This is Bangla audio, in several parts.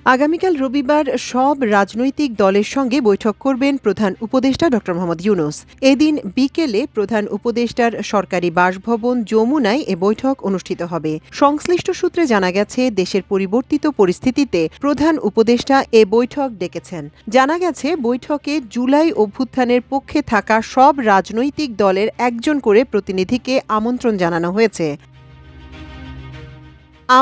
আগামীকাল রবিবার সব রাজনৈতিক দলের সঙ্গে বৈঠক করবেন প্রধান উপদেষ্টা ড মোহাম্মদ ইউনূস। এদিন বিকেলে প্রধান উপদেষ্টার সরকারি বাসভবন যমুনায় এ বৈঠক অনুষ্ঠিত হবে। সংশ্লিষ্ট সূত্রে জানা গেছে, দেশের পরিবর্তিত পরিস্থিতিতে প্রধান উপদেষ্টা এ বৈঠক ডেকেছেন। জানা গেছে, বৈঠকে জুলাই অভ্যুত্থানের পক্ষে থাকা সব রাজনৈতিক দলের একজন করে প্রতিনিধিকে আমন্ত্রণ জানানো হয়েছে।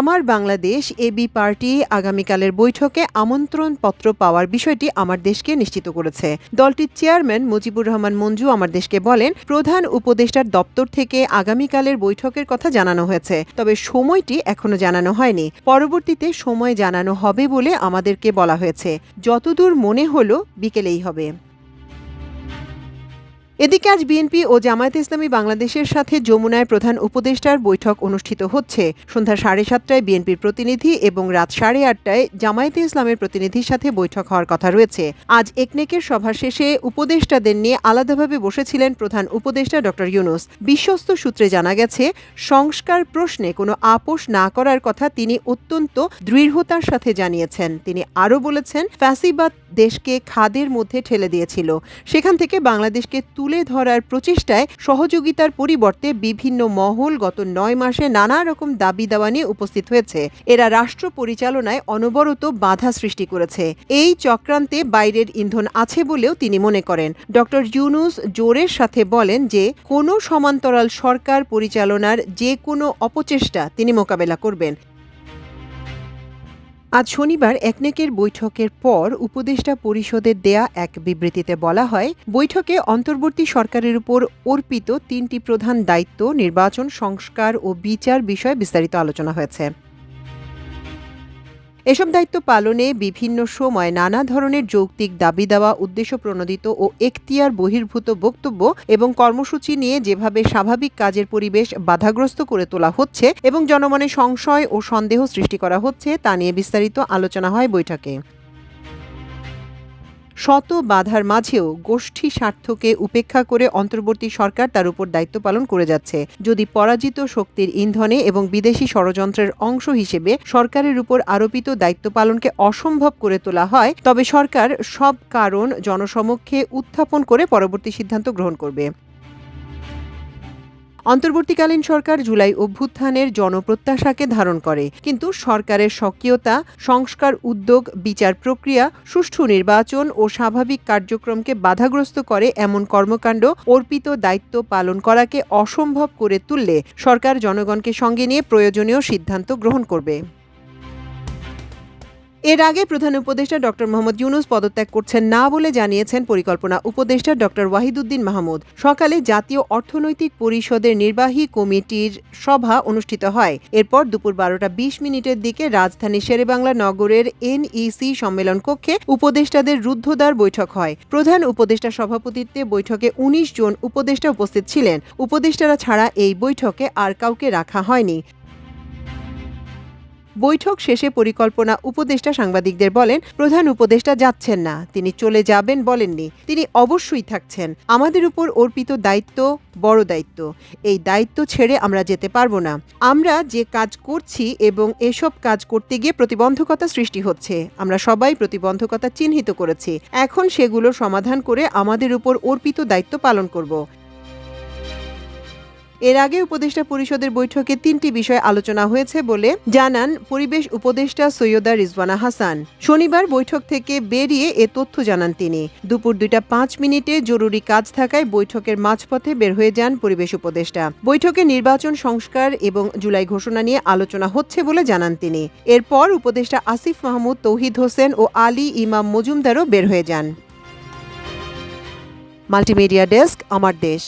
আমার বাংলাদেশ এবি পার্টি আগামীকালের বৈঠকে আমন্ত্রণপত্র পাওয়ার বিষয়টি আমার দেশকে নিশ্চিত করেছে। দলটির চেয়ারম্যান মুজিবুর রহমান মঞ্জু আমার দেশকে বলেন, প্রধান উপদেষ্টার দপ্তর থেকে আগামীকালের বৈঠকের কথা জানানো হয়েছে, তবে সময়টি এখনো জানানো হয়নি। পরবর্তীতে সময় জানানো হবে বলে আমাদেরকে বলা হয়েছে। যতদূর মনে হলো বিকেলেই হবে। এদিকে আজ বিএনপি ও জামায়াতে ইসলামী বাংলাদেশের সাথে যমুনায় প্রধান উপদেষ্টার বৈঠক অনুষ্ঠিত হচ্ছে। সন্ধ্যা 7:30টায় বিএনপির প্রতিনিধি এবং রাত 8:30টায় জামায়াতে ইসলামের প্রতিনিধির সাথে বৈঠক হওয়ার কথা রয়েছে। আজ একনেকের সভা শেষে উপদেষ্টাদের নিয়ে আলাদাভাবে বসেছিলেন প্রধান উপদেষ্টা ড ইউনূস। বিশ্বস্ত সূত্রে জানা গেছে, সংস্কার প্রশ্নে কোনো আপোষ না করার কথা তিনি অত্যন্ত দৃঢ়তার সাথে জানিয়েছেন। তিনি আরও বলেছেন, ফ্যাসিবাদ দেশকে খাদের মধ্যে ঠেলে দিয়েছিল। সেখান থেকে বাংলাদেশকে তুলে ধরার প্রচেষ্টায় সহযোগিতার পরিবর্তে বিভিন্ন মহল গত 9 মাসে নানা রকম দাবি দাওয়া নিয়ে উপস্থিত হয়েছে। এরা রাষ্ট্র পরিচালনায় অনবরত বাধা সৃষ্টি করেছে। এই চক্রান্তে বাইরের ইন্ধন আছে বলেও তিনি মনে করেন। ড ইউনূস জোরের সাথে বলেন যে, কোনো সমান্তরাল সরকার পরিচালনার যে কোনো অপচেষ্টা তিনি মোকাবেলা করবেন। আজ শনিবার একনেকের বৈঠকের পর উপদেষ্টা পরিষদের দেয়া এক বিবৃতিতে বলা হয়, বৈঠকে অন্তর্বর্তী সরকারের উপর অর্পিত 3টি প্রধান দায়িত্ব, নির্বাচন, সংস্কার ও বিচার বিষয়ে বিস্তারিত আলোচনা হয়েছে। এসব দায়িত্ব পালনে বিভিন্ন সময় নানা ধরনের যৌক্তিক দাবি দেওয়া, উদ্দেশ্য প্রণোদিত ও এখতিয়ার বহির্ভূত বক্তব্য এবং কর্মসূচি নিয়ে যেভাবে স্বাভাবিক কাজের পরিবেশ বাধাগ্রস্ত করে তোলা হচ্ছে এবং জনমনে সংশয় ও সন্দেহ সৃষ্টি করা হচ্ছে, তা নিয়ে বিস্তারিত আলোচনা হয় বৈঠকে। শত বাধার মাঝেও গোষ্ঠী স্বার্থকে উপেক্ষা করে অন্তর্বর্তী সরকার তার উপর দায়িত্ব পালন করে যাচ্ছে। যদি পরাজিত শক্তির ইন্ধনে এবং বিদেশি ষড়যন্ত্রের অংশ হিসেবে সরকারের উপর আরোপিত দায়িত্ব পালনকে অসম্ভব করে তোলা হয়, তবে সরকার সব কারণ জনসমক্ষে উত্থাপন করে পরবর্তী সিদ্ধান্ত গ্রহণ করবে। অন্তর্বর্তীকালীন সরকার জুলাই অভ্যুত্থানের জনপ্রত্যাশাকে ধারণ করে, কিন্তু সরকারের সক্রিয়তা, সংস্কার উদ্যোগ, বিচার প্রক্রিয়া, সুষ্ঠু নির্বাচন ও স্বাভাবিক কার্যক্রমকে বাধাগ্রস্ত করে এমন কর্মকাণ্ড অর্পিত দায়িত্ব পালন করাকে অসম্ভব করে তুললে সরকার জনগণকে সঙ্গে নিয়ে প্রয়োজনীয় সিদ্ধান্ত গ্রহণ করবে। এর আগে প্রধান উপদেষ্টা ড মোহাম্মদ ইউনূস পদত্যাগ করছেন না বলে জানিয়েছেন পরিকল্পনা উপদেষ্টা ড ওয়াহিদুদ্দিন মাহমুদ। সকালে জাতীয় অর্থনৈতিক পরিষদের নির্বাহী কমিটির সভা অনুষ্ঠিত হয়। এরপর দুপুর 12:20 দিকে রাজধানী শেরেবাংলা নগরের NEC সম্মেলন কক্ষে উপদেষ্টাদের রুদ্ধদ্বার বৈঠক হয়। প্রধান উপদেষ্টা সভাপতিত্বে বৈঠকে 19 জন উপদেষ্টা উপস্থিত ছিলেন। উপদেষ্টারা ছাড়া এই বৈঠকে আর কাউকে রাখা হয়নি। বৈঠক শেষে পরিকল্পনা উপদেষ্টা সাংবাদিকদের বলেন, প্রধান উপদেষ্টা যাচ্ছেন না, তিনি চলে যাবেন বলেননি, তিনি অবশ্যই থাকছেন। আমাদের উপর অর্পিত দায়িত্ব বড় দায়িত্ব। এই দায়িত্ব ছেড়ে আমরা যেতে পারবো না। আমরা যে কাজ করছি এবং এসব কাজ করতে গিয়ে প্রতিবন্ধকতা সৃষ্টি হচ্ছে, আমরা সবাই প্রতিবন্ধকতা চিহ্নিত করেছি। এখন সেগুলো সমাধান করে আমাদের উপর অর্পিত দায়িত্ব পালন করব। এর আগে উপদেষ্টা পরিষদের বৈঠকে 3টি বিষয় আলোচনা হয়েছে বলে জানান পরিবেশ উপদেষ্টা সৈয়দা রিজওয়ানা হাসান। শনিবার বৈঠক থেকে বেরিয়ে এ তথ্য জানান তিনি। দুপুর 2:05 জরুরি কাজ থাকায় বৈঠকের মাঝপথে বের হয়ে যান পরিবেশ উপদেষ্টা। বৈঠকে নির্বাচন, সংস্কার এবং জুলাই ঘোষণা নিয়ে আলোচনা হচ্ছে বলে জানান তিনি। এরপর উপদেষ্টা আসিফ মাহমুদ, তৌহিদ হোসেন ও আলী ইমাম মজুমদারও বের হয়ে যান। মাল্টিমিডিয়া ডেস্ক, আমার দেশ।